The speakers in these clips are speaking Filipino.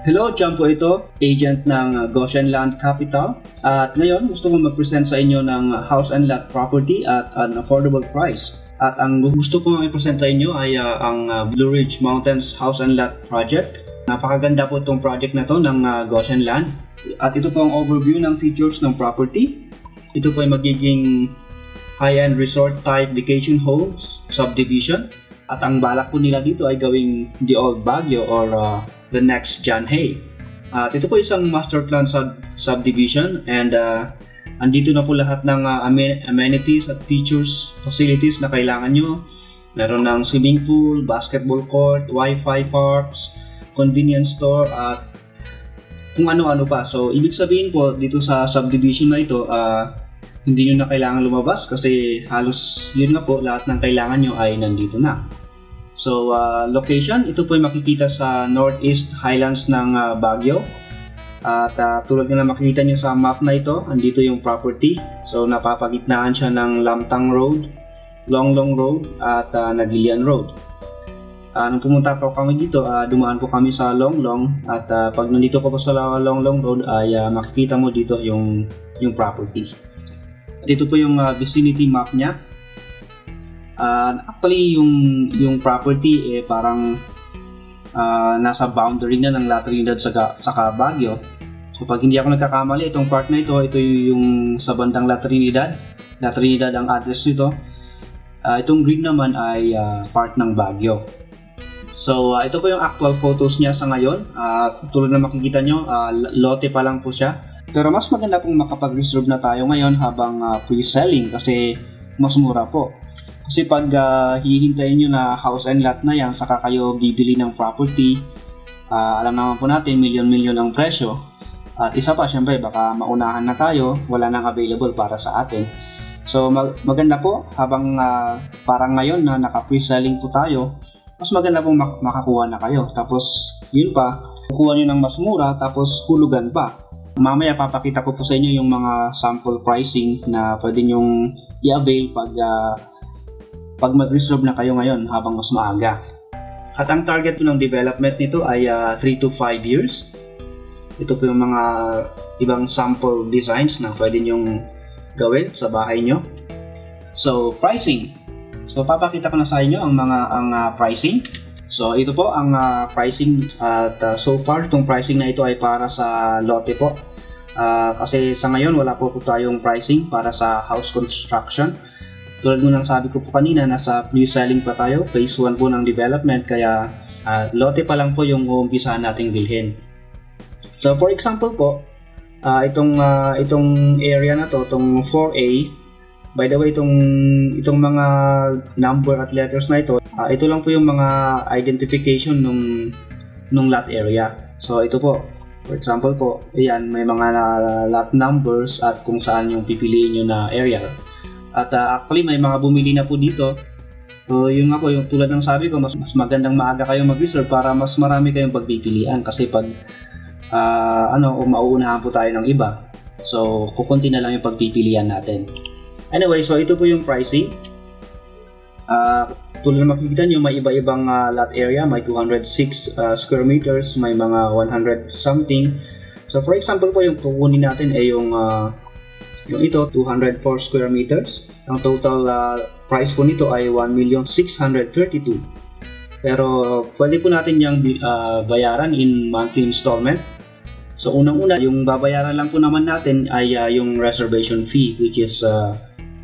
Hello, John po ito, agent ng Goshen Land Capital. At ngayon, gusto ko mag-present sa inyo ng house and lot property at an affordable price. At ang gusto ko i-present sa inyo ay ang Blue Ridge Mountains House and Lot Project. Napakaganda po itong project na to ng Goshen Land. At ito po ang overview ng features ng property. Ito po ay magiging high-end resort type vacation homes subdivision. At ang balak po nila dito ay gawing the old Baguio or the next John Hay. At ito po isang master plan subdivision and andito na po lahat ng amenities at features, facilities na kailangan nyo. Meron ng swimming pool, basketball court, wifi parks, convenience store at kung ano-ano pa. So ibig sabihin po dito sa subdivision na ito, hindi nyo na kailangan lumabas kasi halos yun na po, lahat ng kailangan nyo ay nandito na. So location, ito po ay makikita sa Northeast Highlands ng Baguio. At tulad na makikita nyo sa map na ito, andito yung property. So napapagitnaan siya ng Lamtang Road, Longlong Road at Nagilian Road. Nung pumunta po kami dito, dumaan po kami sa Longlong at pag nandito ko po sa Longlong Road ay makikita mo dito yung property. Dito po yung vicinity map niya. Actually, yung property parang nasa boundary na ng La Trinidad sa Baguio. So pag hindi ako nagkakamali, itong part na ito yung sa bandang La Trinidad. La Trinidad ang address nito. Itong green naman ay part ng Baguio. So ito po yung actual photos niya sa ngayon. Tulad na makikita nyo, lote pa lang po siya. Pero mas maganda pong makapag-reserve na tayo ngayon habang pre-selling kasi mas mura po. Kasi pag hihintayin nyo na house and lot na yan, saka kayo bibili ng property, alam naman po natin, milyon-milyon ang presyo. At isa pa, syempre, baka maunahan na tayo, wala nang available para sa atin. So maganda po, habang parang ngayon na naka-pre-selling po tayo, mas maganda pong makakuha na kayo. Tapos, yun pa, kukuha nyo ng mas mura, tapos hulugan pa. Mamaya papakita ko po sa inyo yung mga sample pricing na pwede nyong i-avail pag mag-reserve na kayo ngayon habang mas maaga. At ang target po ng development nito ay 3 to 5 years. Ito po yung mga ibang sample designs na pwede nyong gawin sa bahay nyo. So, pricing. So, papakita ko na sa inyo ang pricing. So ito po ang pricing at so far itong pricing na ito ay para sa lote po. Kasi sa ngayon wala po tayong pricing para sa house construction. Tulad mo nang sabi ko po kanina, nasa pre-selling pa tayo, phase 1 po ng development, kaya lote pa lang po yung uumpisahan nating bilhin. So for example po, itong area na to, itong 4A. By the way, itong mga number at letters na ito, ito lang po yung mga identification nung lot area. So ito po, for example po, ayan, may mga lot numbers at kung saan yung pipiliin nyo na area. At actually, may mga bumili na po dito. So yung tulad ng sabi ko, mas magandang maaga kayong mag-reserve para mas marami kayong pagpipilian. Kasi pag mauunahan po tayo ng iba, so kukunti na lang yung pagpipilian natin. Anyway, so ito po yung pricing. Tulad na makikita nyo, may iba-ibang lot area. May 206 square meters, may mga 100 something. So for example po, yung kukunin natin ay yung ito, 204 square meters. Ang total price po nito ay 1,632,000. Pero pwede po natin yung bayaran in monthly installment. So unang-una, yung babayaran lang po naman natin ay yung reservation fee, which is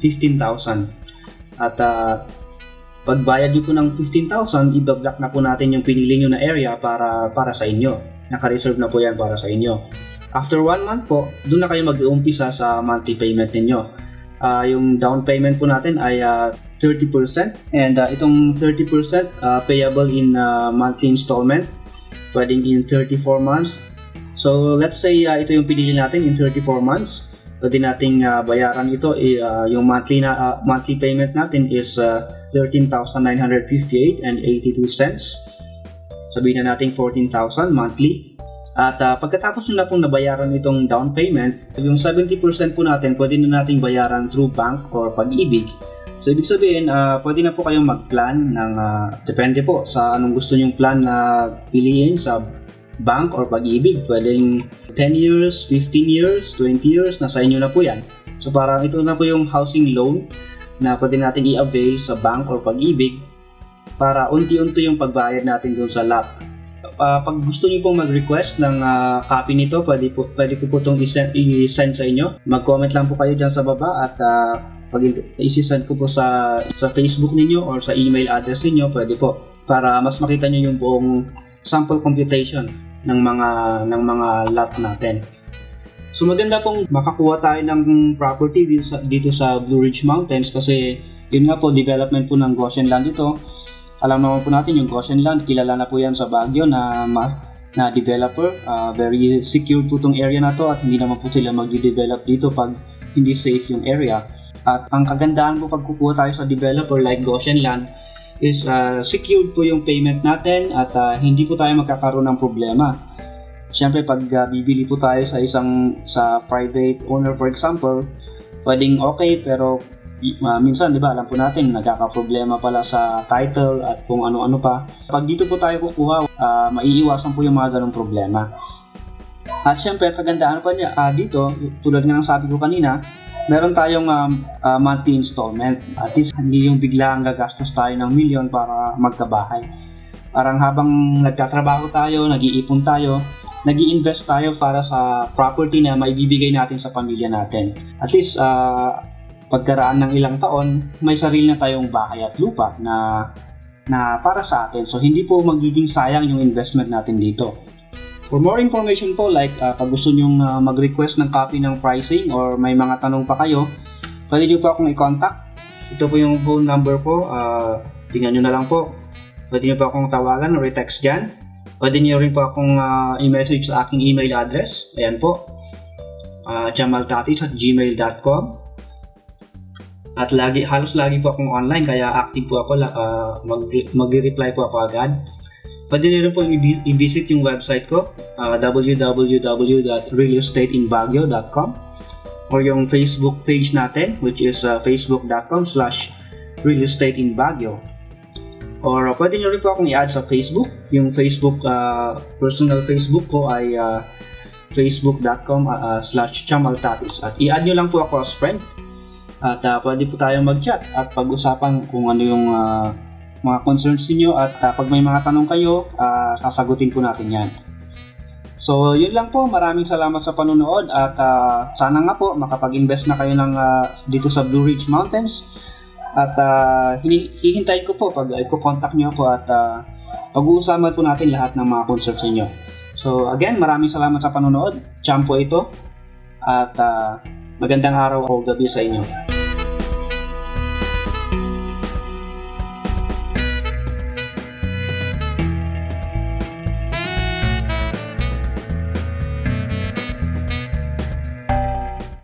15,000. At pagbayad nyo po ng 15,000, i-block na po natin yung pinili nyo na area para sa inyo. Naka-reserve na po yan para sa inyo. After 1 month po, doon na kayo mag-uumpisa sa monthly payment ninyo. Yung down payment po natin ay 30% and itong 30% payable in monthly installment, pwedeng in 34 months. So let's say ito yung pinili natin in 34 months. Pwede nating bayaran ito, yung monthly payment natin is 13,958 and 82 cents. Sabihin na natin 14,000 monthly. At pagkatapos nyo na pong nabayaran itong down payment, yung 70% po natin pwede na nating bayaran through bank or Pag-ibig. So ibig sabihin, pwede na po kayong mag-plan ng depende po sa anong gusto nyong plan na piliin sa bank or Pag-ibig. Pwedeng 10 years, 15 years, 20 years, nasa inyo na po yan. So parang ito na po yung housing loan na pwede natin i-avail sa bank or Pag-ibig para unti-unti yung pagbayad natin dun sa lot. Pag gusto niyo pong mag-request ng copy nito, pwede ko po itong i-send sa inyo. Mag-comment lang po kayo dyan sa baba at pag i-send ko po sa Facebook ninyo or sa email address ninyo, pwede po. Para mas makita niyo yung buong sample computation ng mga lot natin. So maganda pong makakuha tayo ng property dito sa Blue Ridge Mountains kasi yun nga po, development po ng Goshen Land ito. Alam naman po natin yung Goshen Land, kilala na po yan sa Baguio na developer. Very secure po itong area na to at hindi naman po sila mag-develop dito pag hindi safe yung area. At ang kagandahan po pag kukuha tayo sa developer like Goshen Land is secured po yung payment natin at hindi po tayo magkakaroon ng problema. Siyempre pag bibili po tayo sa private owner for example, pwedeng okay pero minsan, di ba, alam po natin, nagkakaproblema pala sa title at kung ano-ano pa. Pag dito po tayo kukuha, maiiwasan po yung mga ganong problema. At syempre, kagandahan pa niya, dito, tulad nga ng sabi ko kanina, meron tayong monthly installment. At least, hindi yung biglang gagastos tayo ng milyon para magkabahay. Parang habang nagtatrabaho tayo, nag-iipon tayo, nag-i-invest tayo para sa property na maibibigay natin sa pamilya natin. At least, pagkaraan ng ilang taon, may sarili na tayong bahay at lupa na para sa atin. So, hindi po magiging sayang yung investment natin dito. For more information po, like pag gusto nyong mag-request ng copy ng pricing or may mga tanong pa kayo, pwede nyo po akong i-contact. Ito po yung phone number po. Tingnan nyo na lang po. Pwede nyo po akong tawagan or i-text dyan. Pwede nyo rin po akong i-message sa aking email address. Ayan po. jamaltatis@gmail.com. At halos lagi po akong online kaya active po ako, mag-reply po ako agad. Pwede nyo rin po i-visit yung website ko, www.realestateinbaguio.com, or yung Facebook page natin which is facebook.com/realestateinbaguio. Or pwede nyo rin po akong i-add sa Facebook. Yung Facebook, personal Facebook ko ay facebook.com/chamaltatis. At i-add nyo lang po ako as friend. At pwede po tayong mag-chat at pag-usapan kung ano yung mga concerns niyo at pag may mga tanong kayo, sasagutin po natin yan. So, yun lang po. Maraming salamat sa panonood at sana nga po makapag-invest na kayo dito sa Blue Ridge Mountains. At hihintayin ko po pag i-contact niyo ako at pag-uusapan po natin lahat ng mga concerns niyo. So, again, maraming salamat sa panonood. Cham po ito at magandang araw o gabi sa inyo.